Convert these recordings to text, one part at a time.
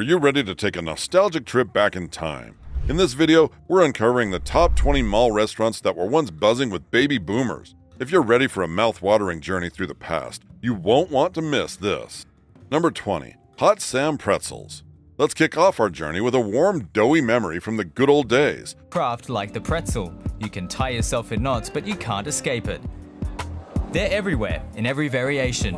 Are you ready to take a nostalgic trip back in time? In this video, we're uncovering the top 20 mall restaurants that were once buzzing with baby boomers. If you're ready for a mouth-watering journey through the past, you won't want to miss this. Number 20. Hot Sam Pretzels. Let's kick off our journey with a warm, doughy memory from the good old days. Craft like the pretzel. You can tie yourself in knots, but you can't escape it. They're everywhere, in every variation.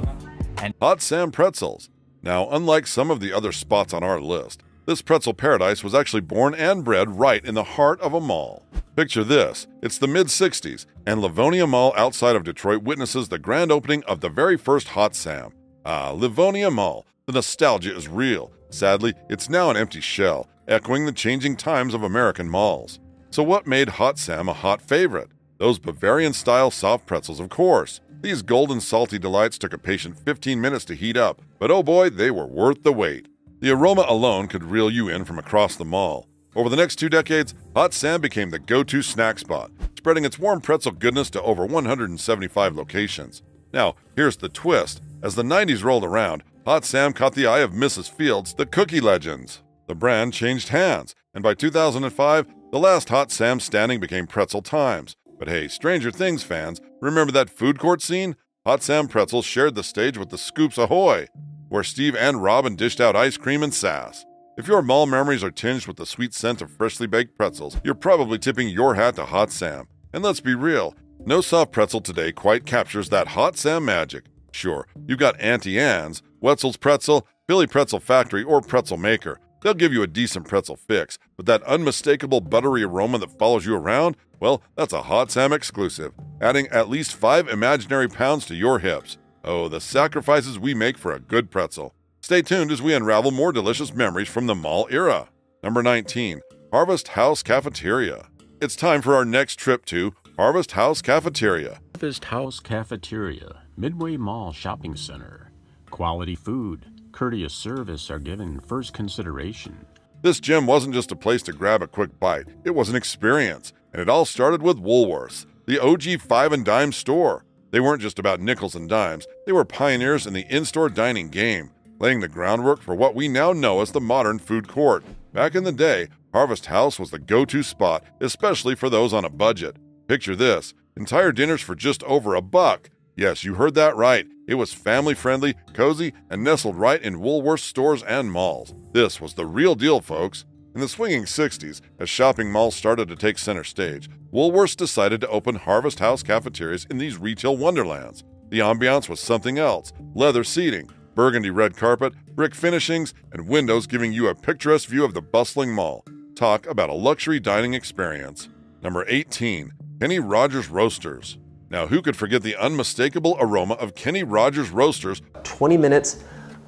And Hot Sam Pretzels. Now, unlike some of the other spots on our list, this pretzel paradise was actually born and bred right in the heart of a mall. Picture this, it's the mid-60s, and Livonia Mall outside of Detroit witnesses the grand opening of the very first Hot Sam. Livonia Mall. The nostalgia is real. Sadly, it's now an empty shell, echoing the changing times of American malls. So what made Hot Sam a hot favorite? Those Bavarian-style soft pretzels, of course. These golden salty delights took a patient 15 minutes to heat up, but oh boy, they were worth the wait. The aroma alone could reel you in from across the mall. Over the next 2 decades, Hot Sam became the go-to snack spot, spreading its warm pretzel goodness to over 175 locations. Now, here's the twist. As the 90s rolled around, Hot Sam caught the eye of Mrs. Fields, the cookie legends. The brand changed hands, and by 2005, the last Hot Sam standing became Pretzel Times. But hey, Stranger Things fans, remember that food court scene? Hot Sam Pretzels shared the stage with the Scoops Ahoy, where Steve and Robin dished out ice cream and sass. If your mall memories are tinged with the sweet scent of freshly baked pretzels, you're probably tipping your hat to Hot Sam. And let's be real, no soft pretzel today quite captures that Hot Sam magic. Sure, you've got Auntie Anne's, Wetzel's Pretzel, Philly Pretzel Factory, or Pretzel Maker. They'll give you a decent pretzel fix, but that unmistakable buttery aroma that follows you around, well, that's a Hot Sam exclusive, adding at least 5 imaginary pounds to your hips. Oh, the sacrifices we make for a good pretzel. Stay tuned as we unravel more delicious memories from the mall era. Number 19. Harvest House Cafeteria. It's time for our next trip to Harvest House Cafeteria. Harvest House Cafeteria, Midway Mall Shopping Center. Quality food, courteous service are given first consideration. This gym wasn't just a place to grab a quick bite, it was an experience. And it all started with Woolworths, the OG 5 and dime store. They weren't just about nickels and dimes, they were pioneers in the in-store dining game, laying the groundwork for what we now know as the modern food court. Back in the day, Harvest House was the go-to spot, especially for those on a budget. Picture this, entire dinners for just over $1. Yes, you heard that right. It was family-friendly, cozy, and nestled right in Woolworths stores and malls. This was the real deal, folks. In the swinging 60s, as shopping malls started to take center stage, Woolworths decided to open Harvest House cafeterias in these retail wonderlands. The ambiance was something else. Leather seating, burgundy red carpet, brick finishings, and windows giving you a picturesque view of the bustling mall. Talk about a luxury dining experience. Number 18. Kenny Rogers Roasters. Now, who could forget the unmistakable aroma of Kenny Rogers Roasters? 20 minutes,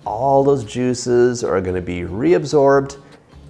all those juices are going to be reabsorbed,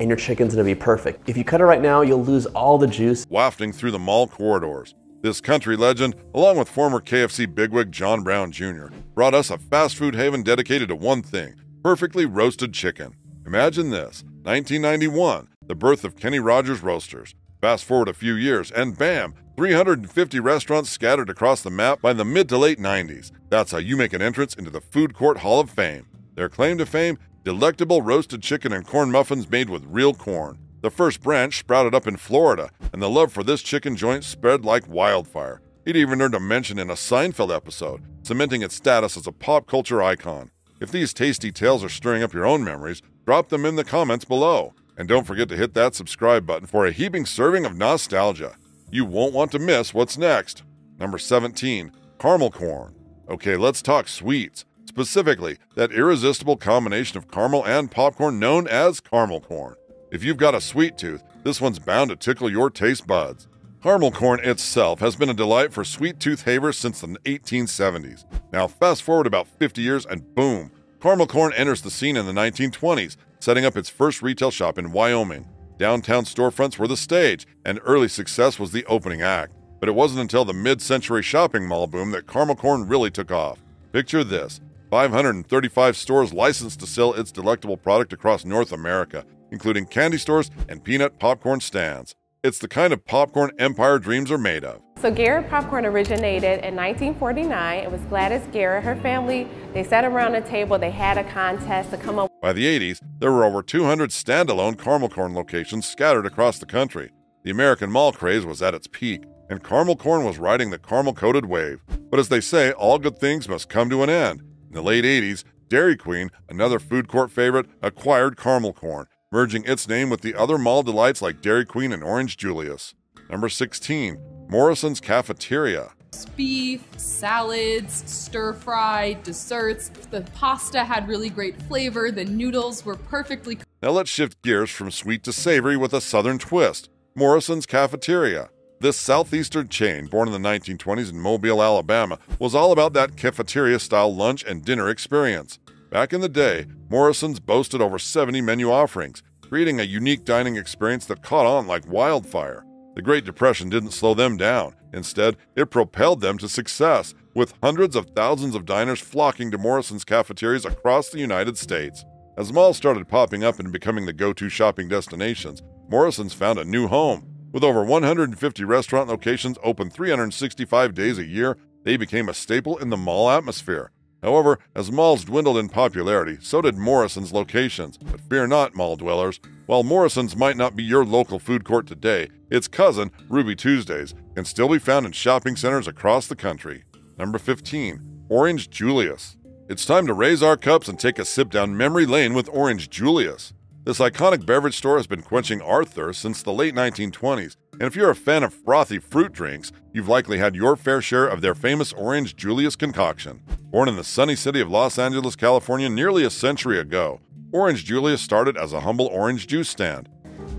and your chicken's going to be perfect. If you cut it right now, you'll lose all the juice. Wafting through the mall corridors. This country legend, along with former KFC bigwig John Brown Jr., brought us a fast food haven dedicated to one thing, perfectly roasted chicken. Imagine this, 1991, the birth of Kenny Rogers Roasters. Fast forward a few years, and bam, 350 restaurants scattered across the map by the mid to late 90s. That's how you make an entrance into the Food Court Hall of Fame. Their claim to fame, delectable roasted chicken and corn muffins made with real corn. The first branch sprouted up in Florida, and the love for this chicken joint spread like wildfire. It even earned a mention in a Seinfeld episode, cementing its status as a pop culture icon. If these tasty tales are stirring up your own memories, drop them in the comments below. And don't forget to hit that subscribe button for a heaping serving of nostalgia. You won't want to miss what's next. Number 17. Caramel corn. Okay, let's talk sweets. Specifically, that irresistible combination of caramel and popcorn known as caramel corn. If you've got a sweet tooth, this one's bound to tickle your taste buds. Caramel corn itself has been a delight for sweet tooth havers since the 1870s. Now fast forward about 50 years and boom, caramel corn enters the scene in the 1920s, setting up its first retail shop in Wyoming. Downtown storefronts were the stage, and early success was the opening act. But it wasn't until the mid-century shopping mall boom that caramel corn really took off. Picture this, 535 stores licensed to sell its delectable product across North America, including candy stores and peanut popcorn stands. It's the kind of popcorn empire dreams are made of. So Garrett Popcorn originated in 1949. It was Gladys Garrett, her family. They sat around a table, they had a contest to come up. By the 80s, there were over 200 standalone caramel corn locations scattered across the country. The American mall craze was at its peak, and caramel corn was riding the caramel-coated wave. But as they say, all good things must come to an end. In the late 80s, Dairy Queen, another food court favorite, acquired caramel corn, merging its name with the other mall delights like Dairy Queen and Orange Julius. Number 16. Morrisons Cafeteria. Beef, salads, stir-fry, desserts. The pasta had really great flavor. The noodles were perfectly cooked. Now let's shift gears from sweet to savory with a southern twist. Morrisons Cafeteria. This southeastern chain, born in the 1920s in Mobile, Alabama, was all about that cafeteria-style lunch and dinner experience. Back in the day, Morrisons boasted over 70 menu offerings, creating a unique dining experience that caught on like wildfire. The Great Depression didn't slow them down. Instead, it propelled them to success, with hundreds of thousands of diners flocking to Morrisons cafeterias across the United States. As malls started popping up and becoming the go-to shopping destinations, Morrisons found a new home. With over 150 restaurant locations open 365 days a year, they became a staple in the mall atmosphere. However, as malls dwindled in popularity, so did Morrisons locations. But fear not, mall dwellers. While Morrisons might not be your local food court today, its cousin, Ruby Tuesdays, can still be found in shopping centers across the country. Number 15. Orange Julius. It's time to raise our cups and take a sip down memory lane with Orange Julius. This iconic beverage store has been quenching our thirst since the late 1920s, and if you're a fan of frothy fruit drinks, you've likely had your fair share of their famous Orange Julius concoction. Born in the sunny city of Los Angeles, California nearly a century ago, Orange Julius started as a humble orange juice stand.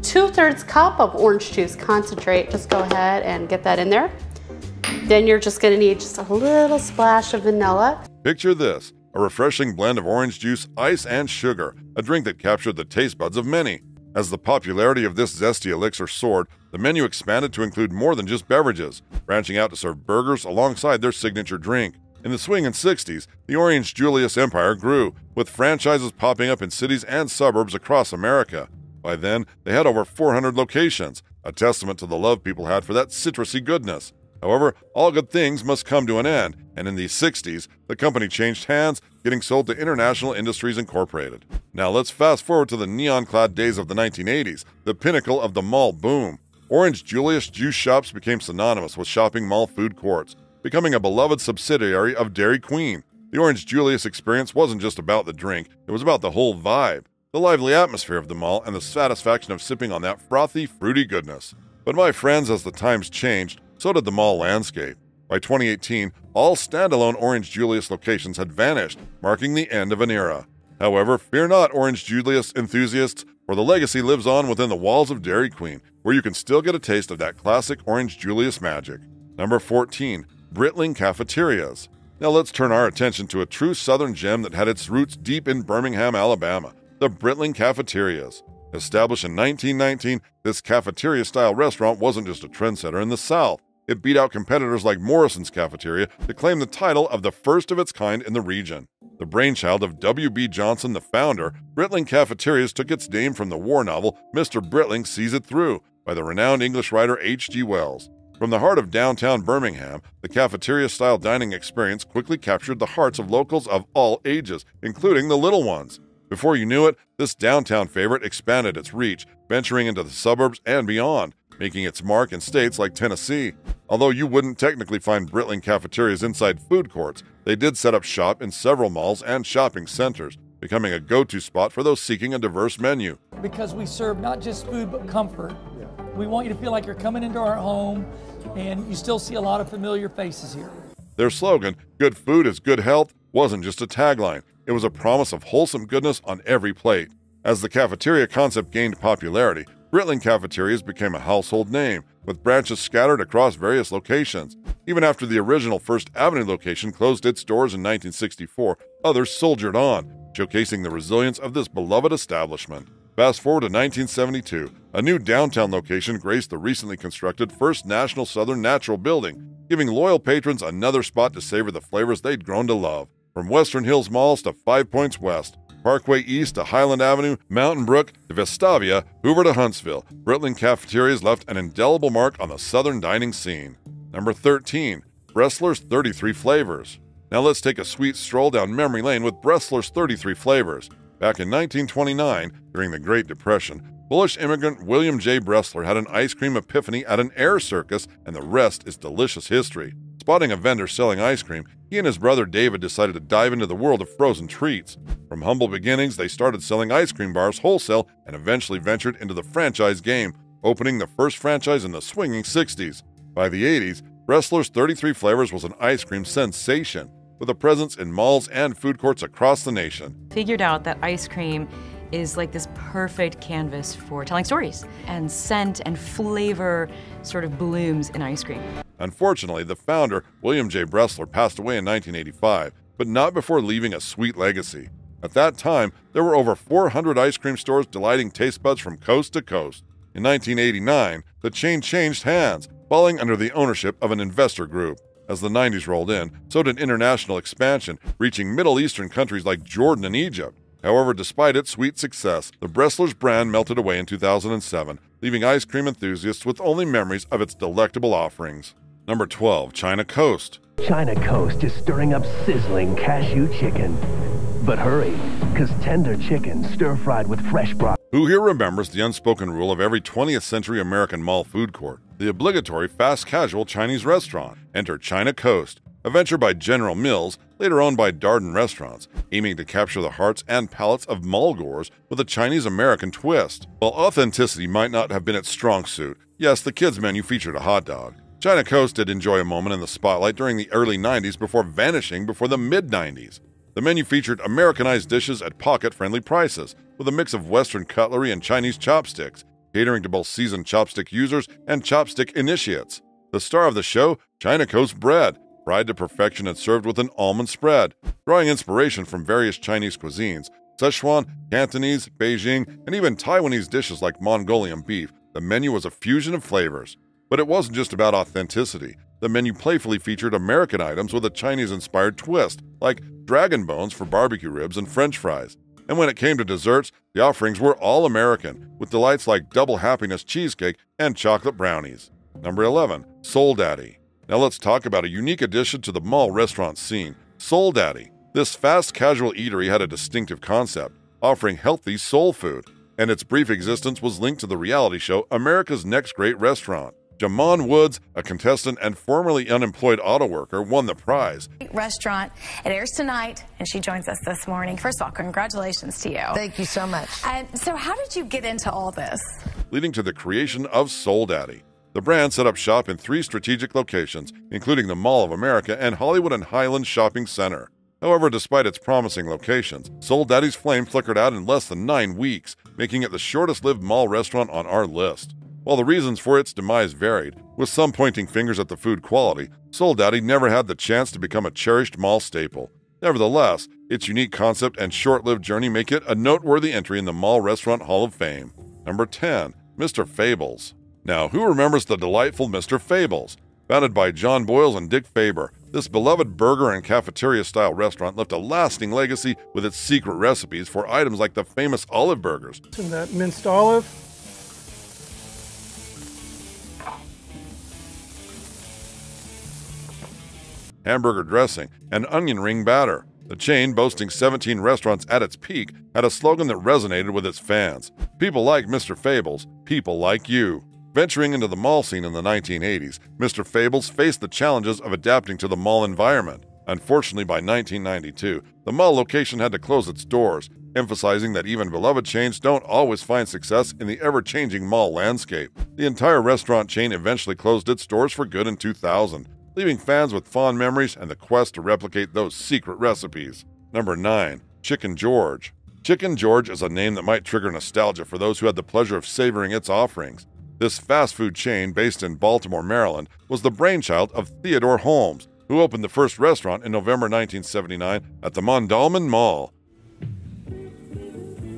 2/3 cup of orange juice concentrate. Just go ahead and get that in there. Then you're just gonna need just a little splash of vanilla. Picture this, a refreshing blend of orange juice, ice, and sugar, a drink that captured the taste buds of many. As the popularity of this zesty elixir soared, the menu expanded to include more than just beverages, branching out to serve burgers alongside their signature drink. In the swinging 60s, the Orange Julius empire grew, with franchises popping up in cities and suburbs across America. By then, they had over 400 locations, a testament to the love people had for that citrusy goodness. However, all good things must come to an end, and in the 60s, the company changed hands, getting sold to International Industries Incorporated. Now let's fast forward to the neon-clad days of the 1980s, the pinnacle of the mall boom. Orange Julius juice shops became synonymous with shopping mall food courts, becoming a beloved subsidiary of Dairy Queen. The Orange Julius experience wasn't just about the drink, it was about the whole vibe, the lively atmosphere of the mall, and the satisfaction of sipping on that frothy, fruity goodness. But my friends, as the times changed, so did the mall landscape. By 2018, all standalone Orange Julius locations had vanished, marking the end of an era. However, fear not, Orange Julius enthusiasts, for the legacy lives on within the walls of Dairy Queen, where you can still get a taste of that classic Orange Julius magic. Number 14. Birmingham Cafeterias. Now let's turn our attention to a true southern gem that had its roots deep in Birmingham, Alabama, the Birmingham Cafeterias. Established in 1919, this cafeteria-style restaurant wasn't just a trendsetter in the South. It beat out competitors like Morrisons Cafeteria to claim the title of the first of its kind in the region. The brainchild of W.B. Johnson, the founder, Birmingham Cafeterias took its name from the war novel Mr. Britling Sees It Through by the renowned English writer H.G. Wells. From the heart of downtown Birmingham, the cafeteria-style dining experience quickly captured the hearts of locals of all ages, including the little ones. Before you knew it, this downtown favorite expanded its reach, venturing into the suburbs and beyond, making its mark in states like Tennessee. Although you wouldn't technically find Birmingham Cafeterias inside food courts, they did set up shop in several malls and shopping centers, becoming a go-to spot for those seeking a diverse menu. Because we serve not just food, but comfort. We want you to feel like you're coming into our home, and you still see a lot of familiar faces here. Their slogan, "Good food is good health," wasn't just a tagline. It was a promise of wholesome goodness on every plate. As the cafeteria concept gained popularity, Birmingham Cafeterias became a household name, with branches scattered across various locations. Even after the original First Avenue location closed its doors in 1964, others soldiered on, showcasing the resilience of this beloved establishment. Fast forward to 1972, a new downtown location graced the recently constructed First National Southern Natural Building, giving loyal patrons another spot to savor the flavors they'd grown to love. From Western Hills Malls to 5 Points West, Parkway East to Highland Avenue, Mountain Brook to Vestavia, Hoover to Huntsville, Birmingham Cafeterias left an indelible mark on the southern dining scene. Number 13. Bresslers 33 Flavors. Now let's take a sweet stroll down memory lane with Bresslers 33 Flavors. Back in 1929, during the Great Depression, Polish immigrant William J. Bressler had an ice cream epiphany at an air circus, and the rest is delicious history. Spotting a vendor selling ice cream, he and his brother David decided to dive into the world of frozen treats. From humble beginnings, they started selling ice cream bars wholesale and eventually ventured into the franchise game, opening the first franchise in the swinging 60s. By the 80s, Bressler's 33 Flavors was an ice cream sensation, with a presence in malls and food courts across the nation. Figured out that ice cream is like this perfect canvas for telling stories, and scent and flavor sort of blooms in ice cream. Unfortunately, the founder, William J. Bressler, passed away in 1985, but not before leaving a sweet legacy. At that time, there were over 400 ice cream stores delighting taste buds from coast to coast. In 1989, the chain changed hands, falling under the ownership of an investor group. As the 90s rolled in, so did international expansion, reaching Middle Eastern countries like Jordan and Egypt. However, despite its sweet success, the Bresslers brand melted away in 2007, leaving ice cream enthusiasts with only memories of its delectable offerings. Number 12, China Coast. China Coast is stirring up sizzling cashew chicken. But hurry, because tender chicken stir-fried with fresh broth. Who here remembers the unspoken rule of every 20th century American mall food court? The obligatory fast casual Chinese restaurant. Enter China Coast, a venture by General Mills, later owned by Darden Restaurants, aiming to capture the hearts and palates of mall-goers with a Chinese-American twist. While authenticity might not have been its strong suit, yes, the kids' menu featured a hot dog. China Coast did enjoy a moment in the spotlight during the early 90s before vanishing before the mid-90s. The menu featured Americanized dishes at pocket-friendly prices, with a mix of Western cutlery and Chinese chopsticks, catering to both seasoned chopstick users and chopstick initiates. The star of the show, China Coast bread, fried to perfection and served with an almond spread. Drawing inspiration from various Chinese cuisines, Szechuan, Cantonese, Beijing, and even Taiwanese dishes like Mongolian beef, the menu was a fusion of flavors. But it wasn't just about authenticity. The menu playfully featured American items with a Chinese-inspired twist, like dragon bones for barbecue ribs and French fries. And when it came to desserts, the offerings were all American, with delights like double happiness cheesecake and chocolate brownies. Number 11, Soul Daddy. Now let's talk about a unique addition to the mall restaurant scene, Soul Daddy. This fast casual eatery had a distinctive concept, offering healthy soul food, and its brief existence was linked to the reality show America's Next Great Restaurant. Jamon Woods, a contestant and formerly unemployed auto worker, won the prize. Restaurant. It airs tonight, and she joins us this morning. First of all, congratulations to you. Thank you so much. So how did you get into all this? Leading to the creation of Soul Daddy. The brand set up shop in 3 strategic locations, including the Mall of America and Hollywood and Highland Shopping Center. However, despite its promising locations, Soul Daddy's flame flickered out in less than 9 weeks, making it the shortest-lived mall restaurant on our list. While the reasons for its demise varied, with some pointing fingers at the food quality, Soul Daddy never had the chance to become a cherished mall staple. Nevertheless, its unique concept and short-lived journey make it a noteworthy entry in the Mall Restaurant Hall of Fame. Number 10, Mr. Fables. Now, who remembers the delightful Mr. Fables? Founded by John Boyles and Dick Faber, this beloved burger and cafeteria-style restaurant left a lasting legacy with its secret recipes for items like the famous olive burgers. And that minced olive. Hamburger dressing, and onion ring batter. The chain, boasting 17 restaurants at its peak, had a slogan that resonated with its fans. People like Mr. Fables, people like you. Venturing into the mall scene in the 1980s, Mr. Fables faced the challenges of adapting to the mall environment. Unfortunately, by 1992, the mall location had to close its doors, emphasizing that even beloved chains don't always find success in the ever-changing mall landscape. The entire restaurant chain eventually closed its doors for good in 2000. Leaving fans with fond memories and the quest to replicate those secret recipes. Number 9, Chicken George. Chicken George is a name that might trigger nostalgia for those who had the pleasure of savoring its offerings. This fast food chain, based in Baltimore, Maryland, was the brainchild of Theodore Holmes, who opened the first restaurant in November 1979 at the Mondawmin Mall.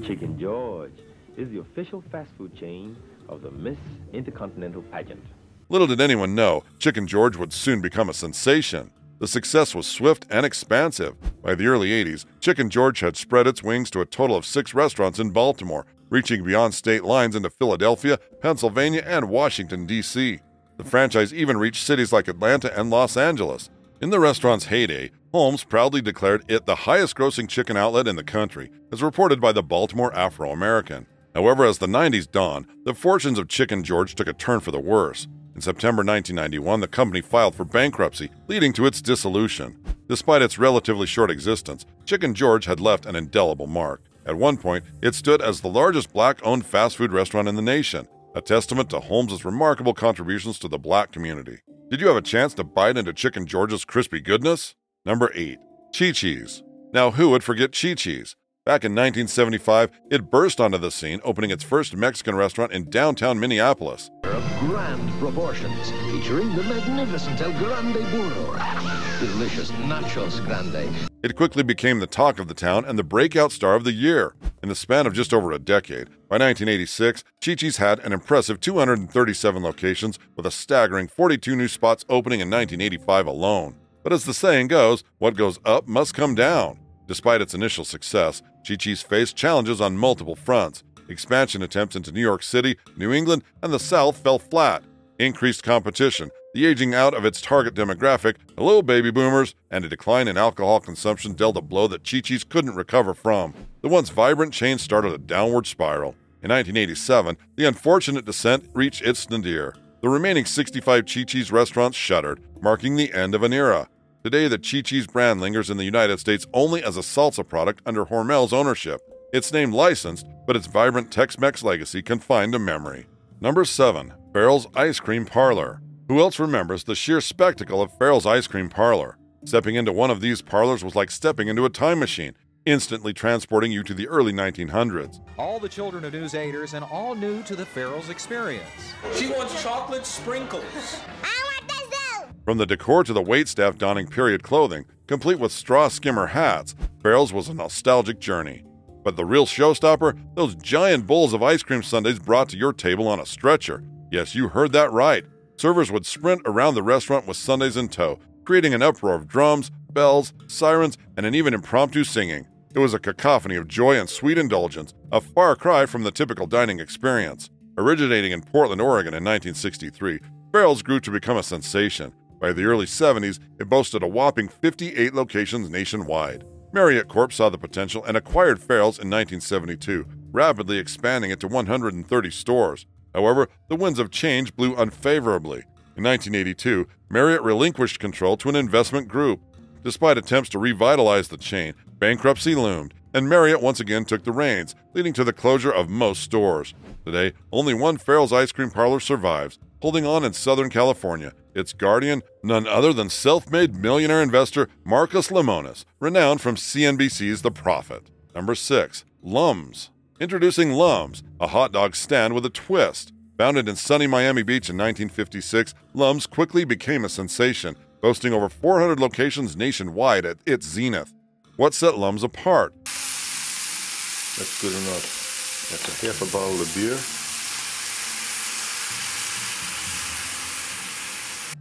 Chicken George is the official fast food chain of the Miss Intercontinental pageant. Little did anyone know, Chicken George would soon become a sensation. The success was swift and expansive. By the early 80s, Chicken George had spread its wings to a total of 6 restaurants in Baltimore, reaching beyond state lines into Philadelphia, Pennsylvania, and Washington, D.C. The franchise even reached cities like Atlanta and Los Angeles. In the restaurant's heyday, Holmes proudly declared it the highest-grossing chicken outlet in the country, as reported by the Baltimore Afro-American. However, as the 90s dawned, the fortunes of Chicken George took a turn for the worse. In September 1991, the company filed for bankruptcy, leading to its dissolution. Despite its relatively short existence, Chicken George had left an indelible mark. At one point, it stood as the largest black-owned fast food restaurant in the nation, a testament to Holmes' remarkable contributions to the black community. Did you have a chance to bite into Chicken George's crispy goodness? Number 8. ChiChi's. Now who would forget ChiChi's? Back in 1975, it burst onto the scene, opening its first Mexican restaurant in downtown Minneapolis. Of grand proportions, featuring the magnificent El Grande Burro. Delicious nachos grande. It quickly became the talk of the town and the breakout star of the year. In the span of just over a decade, by 1986, ChiChi's had an impressive 237 locations, with a staggering 42 new spots opening in 1985 alone. But as the saying goes, what goes up must come down. Despite its initial success, ChiChi's faced challenges on multiple fronts. Expansion attempts into New York City, New England, and the South fell flat. Increased competition, the aging out of its target demographic, hello baby boomers, and a decline in alcohol consumption dealt a blow that ChiChi's couldn't recover from. The once vibrant chain started a downward spiral. In 1987, the unfortunate descent reached its nadir. The remaining 65 ChiChi's restaurants shuttered, marking the end of an era. Today, the ChiChi's brand lingers in the United States only as a salsa product under Hormel's ownership. Its name licensed, but its vibrant Tex-Mex legacy confined to memory. Number 7. Farrell's Ice Cream Parlor. Who else remembers the sheer spectacle of Farrell's Ice Cream Parlor? Stepping into one of these parlors was like stepping into a time machine, instantly transporting you to the early 1900s. All the children are news-aiders and all new to the Farrell's experience. She wants chocolate sprinkles. From the decor to the waitstaff donning period clothing, complete with straw skimmer hats, Farrell's was a nostalgic journey. But the real showstopper? Those giant bowls of ice cream sundaes brought to your table on a stretcher. Yes, you heard that right. Servers would sprint around the restaurant with sundaes in tow, creating an uproar of drums, bells, sirens, and an even impromptu singing. It was a cacophony of joy and sweet indulgence, a far cry from the typical dining experience. Originating in Portland, Oregon in 1963, Farrell's grew to become a sensation. By the early 70s, it boasted a whopping 58 locations nationwide. Marriott Corp saw the potential and acquired Farrell's in 1972, rapidly expanding it to 130 stores. However, the winds of change blew unfavorably. In 1982, Marriott relinquished control to an investment group. Despite attempts to revitalize the chain, bankruptcy loomed, and Marriott once again took the reins, leading to the closure of most stores. Today, only one Farrell's Ice Cream Parlor survives, holding on in Southern California. Its guardian, none other than self-made millionaire investor Marcus Lemonis, renowned from CNBC's The Prophet. Number 6. Lums. Introducing Lums, a hot dog stand with a twist. Founded in sunny Miami Beach in 1956, Lums quickly became a sensation, boasting over 400 locations nationwide at its zenith. What set Lums apart? That's good enough. That's a half a bottle of beer.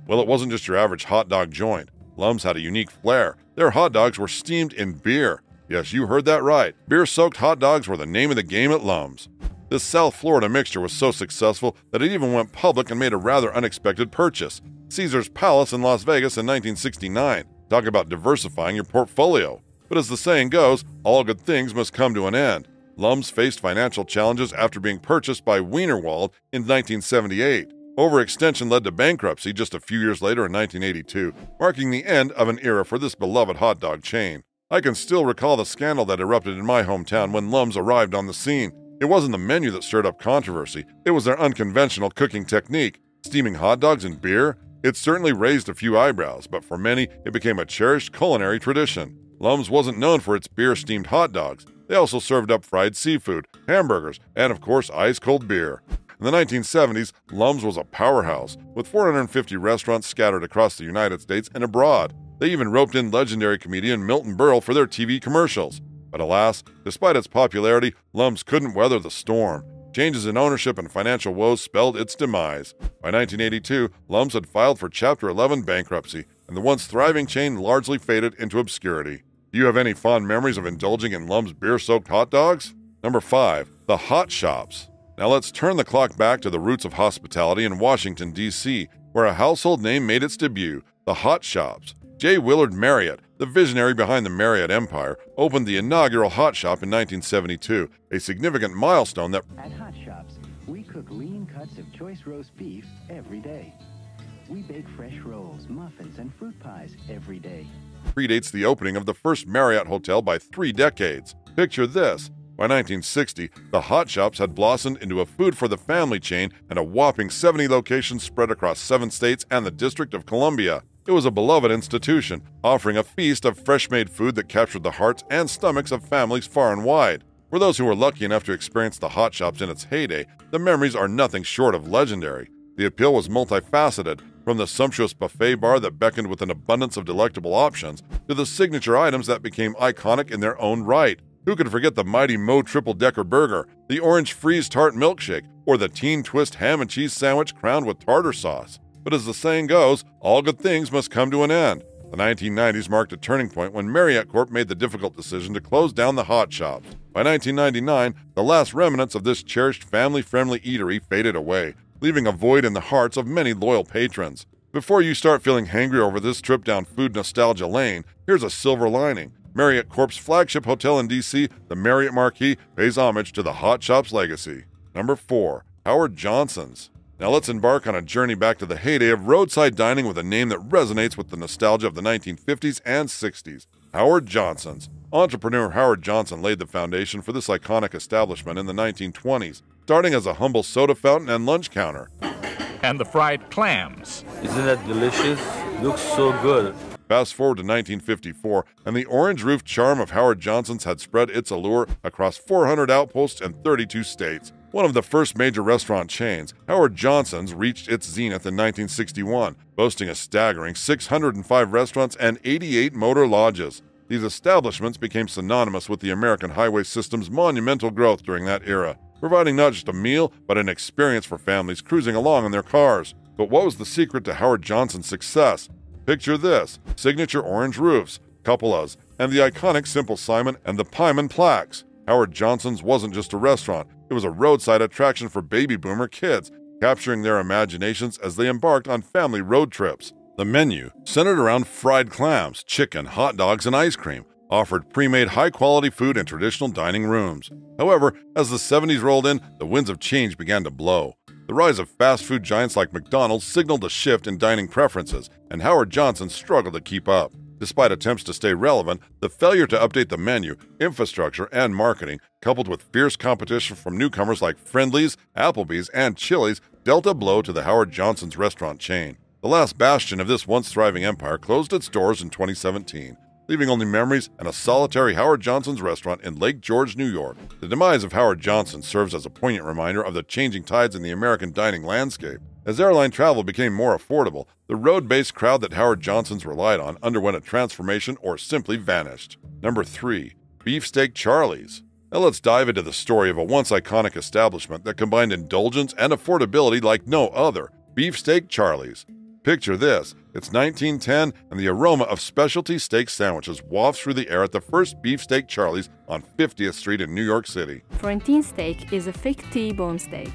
Well, it wasn't just your average hot dog joint. Lums had a unique flair. Their hot dogs were steamed in beer. Yes, you heard that right. Beer-soaked hot dogs were the name of the game at Lums. This South Florida mixture was so successful that it even went public and made a rather unexpected purchase. Caesar's Palace in Las Vegas in 1969. Talk about diversifying your portfolio. But as the saying goes, all good things must come to an end. Lums faced financial challenges after being purchased by Wienerwald in 1978. Overextension led to bankruptcy just a few years later in 1982, marking the end of an era for this beloved hot dog chain. I can still recall the scandal that erupted in my hometown when Lums arrived on the scene. It wasn't the menu that stirred up controversy, it was their unconventional cooking technique. Steaming hot dogs in beer? It certainly raised a few eyebrows, but for many, it became a cherished culinary tradition. Lums wasn't known for its beer-steamed hot dogs. They also served up fried seafood, hamburgers, and of course, ice-cold beer. In the 1970s, Lums was a powerhouse, with 450 restaurants scattered across the United States and abroad. They even roped in legendary comedian Milton Berle for their TV commercials. But alas, despite its popularity, Lums couldn't weather the storm. Changes in ownership and financial woes spelled its demise. By 1982, Lums had filed for Chapter 11 bankruptcy, and the once thriving chain largely faded into obscurity. Do you have any fond memories of indulging in Lums beer-soaked hot dogs? Number 5. The Hot Shops. Now let's turn the clock back to the roots of hospitality in Washington, D.C., where a household name made its debut, the Hot Shops. J. Willard Marriott, the visionary behind the Marriott Empire, opened the inaugural Hot Shop in 1972, a significant milestone that At Hot Shops, we cook lean cuts of choice roast beef every day. We bake fresh rolls, muffins, and fruit pies every day. predates the opening of the first Marriott Hotel by 3 decades. Picture this. By 1960, the Hot Shops had blossomed into a food-for-the-family chain and a whopping 70 locations spread across 7 states and the District of Columbia. It was a beloved institution, offering a feast of fresh-made food that captured the hearts and stomachs of families far and wide. For those who were lucky enough to experience the Hot Shops in its heyday, the memories are nothing short of legendary. The appeal was multifaceted, from the sumptuous buffet bar that beckoned with an abundance of delectable options to the signature items that became iconic in their own right. Who could forget the mighty Mo triple-decker burger, the orange freeze tart milkshake, or the teen twist ham and cheese sandwich crowned with tartar sauce? But as the saying goes, all good things must come to an end. The 1990s marked a turning point when Marriott Corp made the difficult decision to close down the Hot Shops. By 1999, the last remnants of this cherished family-friendly eatery faded away, leaving a void in the hearts of many loyal patrons. Before you start feeling hangry over this trip down food nostalgia lane, here's a silver lining. Marriott Corp's flagship hotel in D.C., the Marriott Marquis, pays homage to the Hot Shops legacy. Number 4. Howard Johnson's. Now let's embark on a journey back to the heyday of roadside dining with a name that resonates with the nostalgia of the 1950s and 60s. Howard Johnson's. Entrepreneur Howard Johnson laid the foundation for this iconic establishment in the 1920s, starting as a humble soda fountain and lunch counter. And the fried clams. Isn't that delicious? Looks so good. Fast forward to 1954, and the orange-roofed charm of Howard Johnson's had spread its allure across 400 outposts and 32 states. One of the first major restaurant chains, Howard Johnson's reached its zenith in 1961, boasting a staggering 605 restaurants and 88 motor lodges. These establishments became synonymous with the American highway system's monumental growth during that era, providing not just a meal, but an experience for families cruising along in their cars. But what was the secret to Howard Johnson's success? Picture this: signature orange roofs, cupolas, and the iconic Simple Simon and the Pyman plaques. Howard Johnson's wasn't just a restaurant, it was a roadside attraction for baby boomer kids, capturing their imaginations as they embarked on family road trips. The menu, centered around fried clams, chicken, hot dogs, and ice cream, offered pre-made high-quality food in traditional dining rooms. However, as the 70s rolled in, the winds of change began to blow. The rise of fast food giants like McDonald's signaled a shift in dining preferences, and Howard Johnson struggled to keep up. Despite attempts to stay relevant, the failure to update the menu, infrastructure, and marketing, coupled with fierce competition from newcomers like Friendly's, Applebee's, and Chili's, dealt a blow to the Howard Johnson's restaurant chain. The last bastion of this once thriving empire closed its doors in 2017. Leaving only memories and a solitary Howard Johnson's restaurant in Lake George, New York. The demise of Howard Johnson serves as a poignant reminder of the changing tides in the American dining landscape. As airline travel became more affordable, the road-based crowd that Howard Johnson's relied on underwent a transformation or simply vanished. Number 3. Beefsteak Charlie's. Now let's dive into the story of a once iconic establishment that combined indulgence and affordability like no other: Beefsteak Charlie's. Picture this: it's 1910 and the aroma of specialty steak sandwiches wafts through the air at the first Beefsteak Charlie's on 50th Street in New York City. Florentine steak is a thick T-bone steak.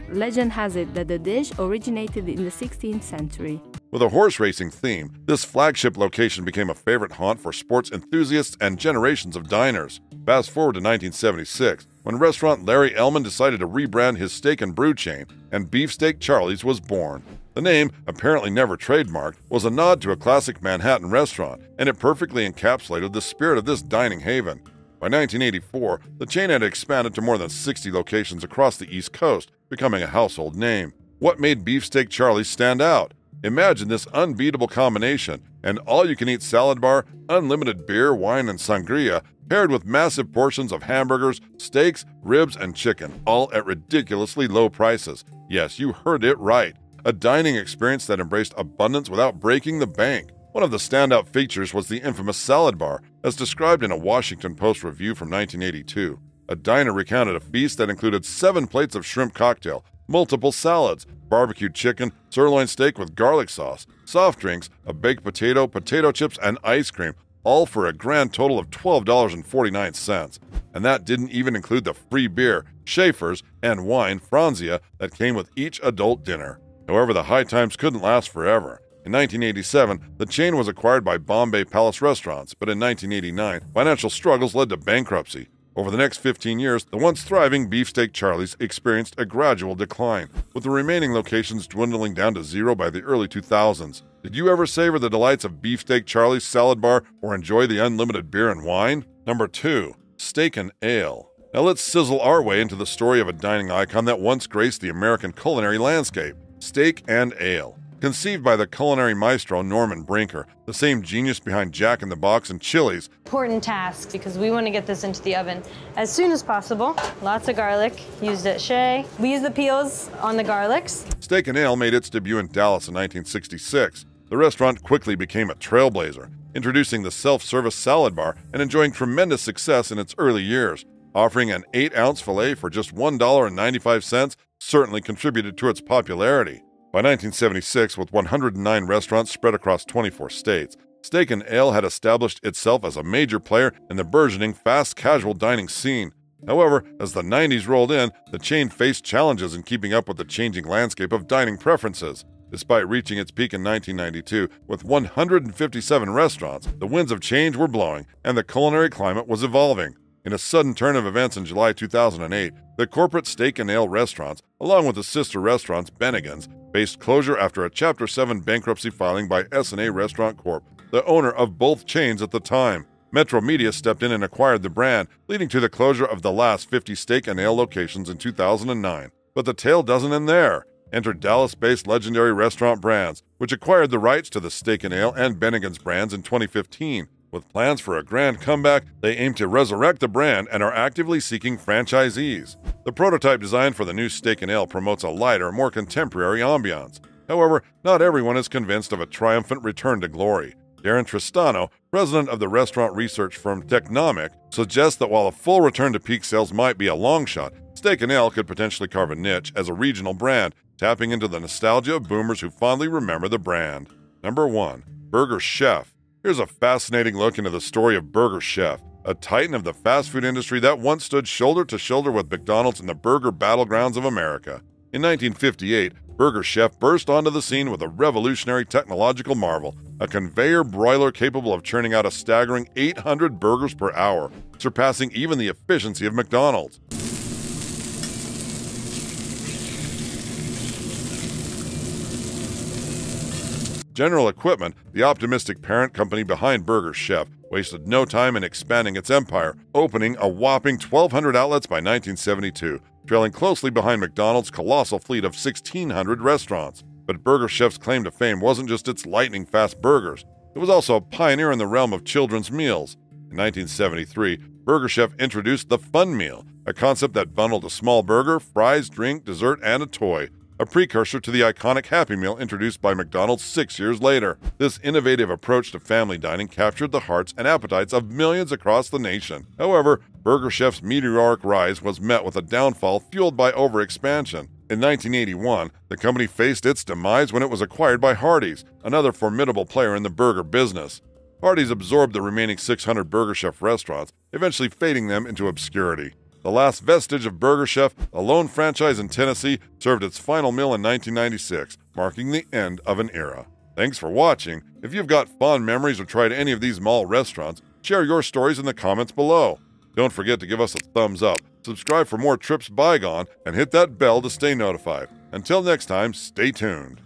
Legend has it that the dish originated in the 16th century. With a horse racing theme, this flagship location became a favorite haunt for sports enthusiasts and generations of diners. Fast forward to 1976, when restaurant Larry Ellman decided to rebrand his steak and brew chain, and Beefsteak Charlie's was born. The name, apparently never trademarked, was a nod to a classic Manhattan restaurant, and it perfectly encapsulated the spirit of this dining haven. By 1984, the chain had expanded to more than 60 locations across the East Coast, becoming a household name. What made Beefsteak Charlie's stand out? Imagine this unbeatable combination: an all-you-can-eat salad bar, unlimited beer, wine, and sangria, paired with massive portions of hamburgers, steaks, ribs, and chicken, all at ridiculously low prices. Yes, you heard it right. A dining experience that embraced abundance without breaking the bank. One of the standout features was the infamous salad bar, as described in a Washington Post review from 1982. A diner recounted a feast that included 7 plates of shrimp cocktail, multiple salads, barbecued chicken, sirloin steak with garlic sauce, soft drinks, a baked potato, potato chips, and ice cream, all for a grand total of $12.49. And that didn't even include the free beer, Schaefer's, and wine, Franzia, that came with each adult dinner. However, the high times couldn't last forever. In 1987, the chain was acquired by Bombay Palace Restaurants, but in 1989, financial struggles led to bankruptcy. Over the next 15 years, the once thriving Beefsteak Charlie's experienced a gradual decline, with the remaining locations dwindling down to zero by the early 2000s. Did you ever savor the delights of Beefsteak Charlie's salad bar or enjoy the unlimited beer and wine? Number 2. Steak and Ale. Now let's sizzle our way into the story of a dining icon that once graced the American culinary landscape, steak and ale. Conceived by the culinary maestro Norman Brinker, the same genius behind Jack in the Box and Chili's. Important task because we want to get this into the oven as soon as possible. Lots of garlic used at Shea. We use the peels on the garlics. Steak and Ale made its debut in Dallas in 1966. The restaurant quickly became a trailblazer, introducing the self-service salad bar and enjoying tremendous success in its early years. Offering an 8-ounce filet for just $1.95 certainly contributed to its popularity. By 1976, with 109 restaurants spread across 24 states, Steak and Ale had established itself as a major player in the burgeoning fast casual dining scene. However, as the 90s rolled in, the chain faced challenges in keeping up with the changing landscape of dining preferences. Despite reaching its peak in 1992 with 157 restaurants, the winds of change were blowing and the culinary climate was evolving. In a sudden turn of events in July 2008, the corporate Steak and Ale restaurants, along with the sister restaurants Bennigan's, faced closure after a Chapter 7 bankruptcy filing by S&A Restaurant Corp., the owner of both chains at the time. Metro Media stepped in and acquired the brand, leading to the closure of the last 50 Steak and Ale locations in 2009. But the tale doesn't end there. Enter Dallas-based Legendary Restaurant Brands, which acquired the rights to the Steak and Ale and Bennigan's brands in 2015. With plans for a grand comeback, they aim to resurrect the brand and are actively seeking franchisees. The prototype design for the new Steak and Ale promotes a lighter, more contemporary ambiance. However, not everyone is convinced of a triumphant return to glory. Darren Tristano, president of the restaurant research firm Technomic, suggests that while a full return to peak sales might be a long shot, Steak and Ale could potentially carve a niche as a regional brand, tapping into the nostalgia of boomers who fondly remember the brand. Number 1. Burger Chef. Here's a fascinating look into the story of Burger Chef, a titan of the fast food industry that once stood shoulder to shoulder with McDonald's in the burger battlegrounds of America. In 1958, Burger Chef burst onto the scene with a revolutionary technological marvel, a conveyor broiler capable of churning out a staggering 800 burgers per hour, surpassing even the efficiency of McDonald's. General Equipment, the optimistic parent company behind Burger Chef, wasted no time in expanding its empire, opening a whopping 1,200 outlets by 1972, trailing closely behind McDonald's colossal fleet of 1,600 restaurants. But Burger Chef's claim to fame wasn't just its lightning-fast burgers. It was also a pioneer in the realm of children's meals. In 1973, Burger Chef introduced the Fun Meal, a concept that bundled a small burger, fries, drink, dessert, and a toy, a precursor to the iconic Happy Meal introduced by McDonald's 6 years later. This innovative approach to family dining captured the hearts and appetites of millions across the nation. However, Burger Chef's meteoric rise was met with a downfall fueled by overexpansion. In 1981, the company faced its demise when it was acquired by Hardee's, another formidable player in the burger business. Hardee's absorbed the remaining 600 Burger Chef restaurants, eventually fading them into obscurity. The last vestige of Burger Chef, a lone franchise in Tennessee, served its final meal in 1996, marking the end of an era. Thanks for watching. If you've got fond memories or tried any of these mall restaurants, share your stories in the comments below. Don't forget to give us a thumbs up, subscribe for more trips bygone, and hit that bell to stay notified. Until next time, stay tuned.